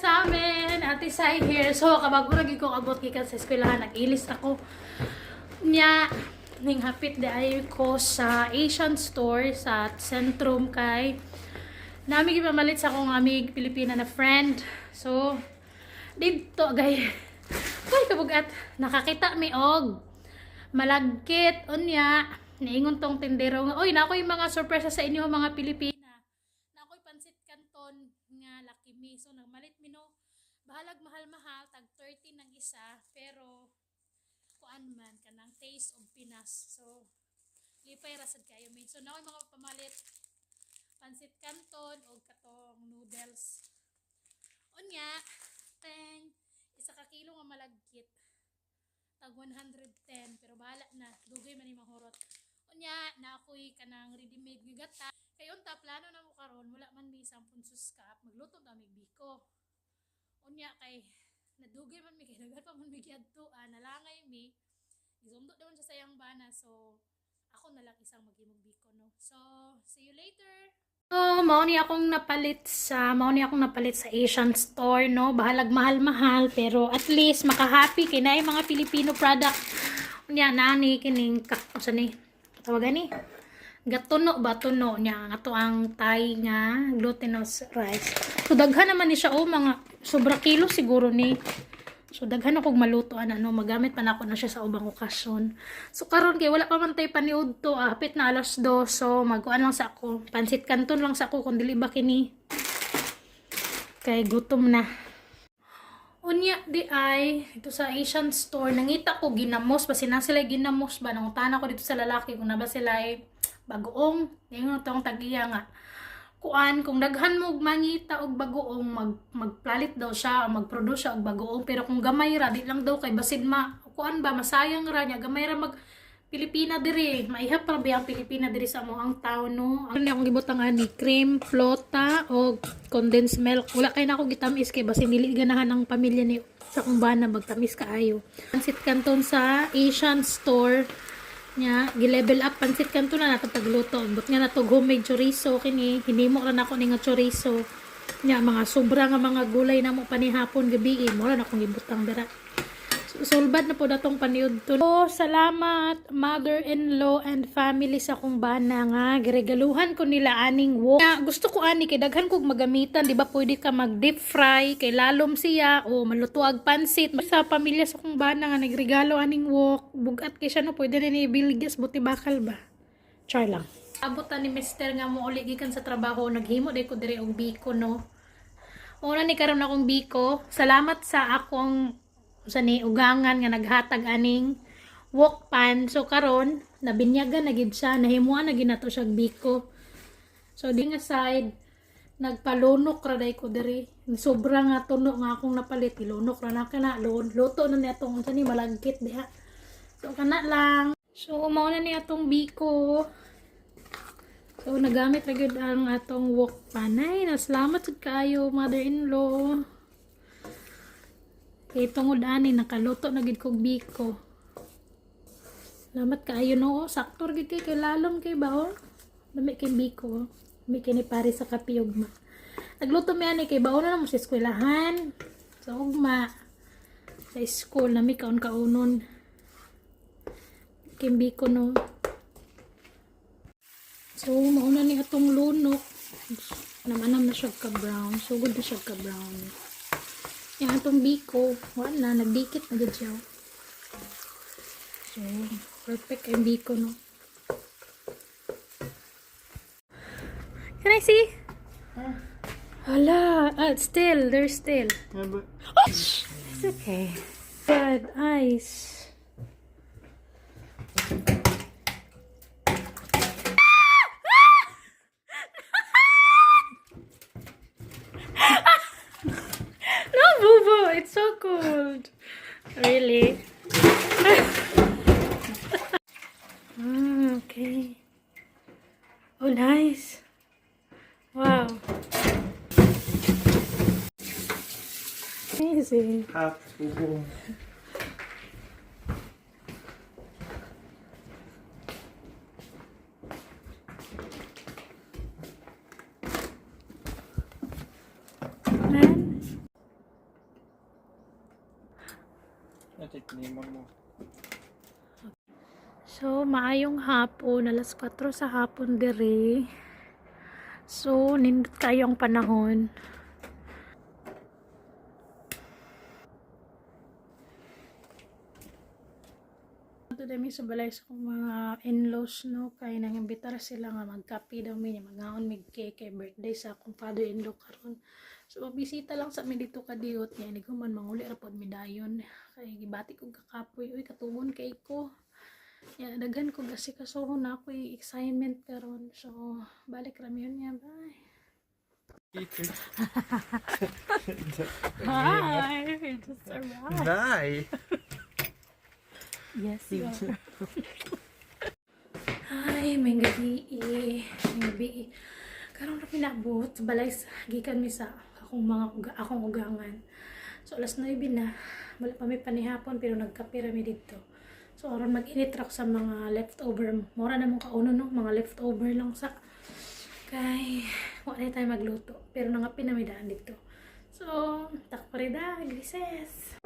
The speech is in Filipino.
sa amin, Ate Sai here. So, kabag ko lagi kong abot gikan sa eskwelahan, nag-ilis ako. Nya, ning hapit di ay ko sa Asian store sa Centrum kay nami gipamalit sa akong amig Pilipina na friend. So, dito gay. Ay kabugat, nakakita mi og malagkit unya. Niingon tong tindero nga, oy, na ako'y mga sorpresa sa inyo mga Pilipina. Na ako'y pansit canton nga Lucky Me. So nagmalit mi no. Bahalag mahal-mahal tag 30 ng isa, pero kuan man kanang taste of Pinas. So lipay rasad kayo mi. So nako'y mga pamalit pansit canton o katong noodles. Unya, teng isa ka kilo nga malagkit. Tag 110, pero bahala na, dugay man ni mahurot. Unya na ako'y kanang ready-made nga gata. Kay unta plano na mo karon, wala man mi sampun suskap, magluto na mig biko. Unya kay nadugay man mi kay dagat pa man mi giadto, nalangay mi. Isundo daw siya sa iyang bana, so ako na lang isang maghimog biko no. So, see you later. So, mao ni akong napalit sa Asian store no. Bahalag mahal-mahal pero at least maka-happy kay naay mga Filipino product. Unya nani kining usa ni tawagan ni gatuno ba tuno nya ato ang Thai nga glutinous rice. So daghan naman ni siya mga sobra kilo siguro ni. So daghan ako malutoan magamit pa na ako na siya sa ubang okasyon. So karon kay wala pa man tay paniud to, hapit na 2:00, so magkuan lang sa ako. Pansit canton lang sa ako kun dili ba kini. Kay gutom na. Unya di ay ito sa Asian store nangita ko ginamos ba sila ginamos ba nangutana ko dito sa lalaki kung na ba sila bagoong yung tong tagiya nga kuan kung daghan mo mangita og bagoong magplalit daw siya magproduce siya og bagoong pero kung gamay ra di lang daw kay basid kuan ba masayang ra nya gamay ra mag Pilipina diri maihap pa ba ang Pilipina diri sa among tawo no ano akong gibutang ani cream flota o condensed milk wala kay na ako gitamis kay basin dili ganahan ang pamilya ni sa kung bana magtamis kaayo pansit canton sa Asian store nya gi-level up pansit canton na nato pagluto but nga nato homemade chorizo kini hinimo ra nako ni nga chorizo nya mga sobra nga mga gulay na mo panihapon gabi mo ra akong gibutang dira. Sulbad na po datong paniud to. So, salamat mother-in-law and family sa kong bana nga giregaluhan ko nila aning wok. Gusto ko ani kay daghan kog magamitan, di ba? Pwede ka mag deep fry kay lalom siya o malutuag pansit. Sa pamilya sa kong bana nga nagregalo aning wok, bugat kay siya no pwede na ni bilgas buti bakal ba. Char lang. Abutan ni Mister nga mo uli gikan sa trabaho, naghimo day ko diri og biko no. Una ni karon akong biko. Salamat sa akong sa ni ugangan nga naghatag aning wok pan. So karon nabinyagan na gid siya, nahimuan na gid nato siya biko. So di nga side nagpalunok ra day ko diri. Sobra nga tuno nga akong napalit, ilunok ra na kana luto na ni atong unsa ni malagkit diha. So kana lang. So mao na ni atong biko. So nagamit ra gyud ang atong wok pan. Ay, salamat jud kaayo mother-in-law. Kay tungod ani nakaluto na gid kog biko. Salamat kaayo no, sakto gid kay lalom kay baon. Dami kay biko. Dami kay ni pare sa kape ugma. Nagluto mi ani kay baon na mo sa eskwelahan. Sa ugma sa school nami kaon-kaonon. Kay biko no. So mauna ni atong lunok. Namanam na siya ka brown. So good na siya ka brown. Yung atong biko, wala, nagdikit na gud siya. So, perfect yung biko, no? Can I see? Hala, still, there's still. Oh, it's okay. Good, ice. It's so cold. Really? Okay. Oh, nice. Wow. Amazing. Half bubong. maayong hapon, alas 4 sa hapon dire. So, nindot kayo ang panahon. Ito dami sa balay sa akong mga in-laws, no, kaya nang imbitar sila nga magkape daw mi, maghaon mig cake kay birthday sa akong father-in-law karon. So, bisita lang sa amin dito kadiyot niya, hindi ko man manguli ra pod mi dayon. Kay gibati ko kakapoy, uy katugon kay ko. Ya, daghan ko kasi kasuhon na ako excitement karon. So, balik ra mi yun niya. Bye. Hi, we just arrived. Bye. Yes, you are. Ay, may gabi may gabi karon ra pinabot balay gikan mi sa akong ugangan. So alas 9 na, wala pa may panihapon pero nagkape ra mi dito. So aron mag-init ra ko sa mga leftover, mura na mong kauno no, mga leftover lang sa kay wala tayo magluto pero nangapi na may daan dito. So takparida, glises.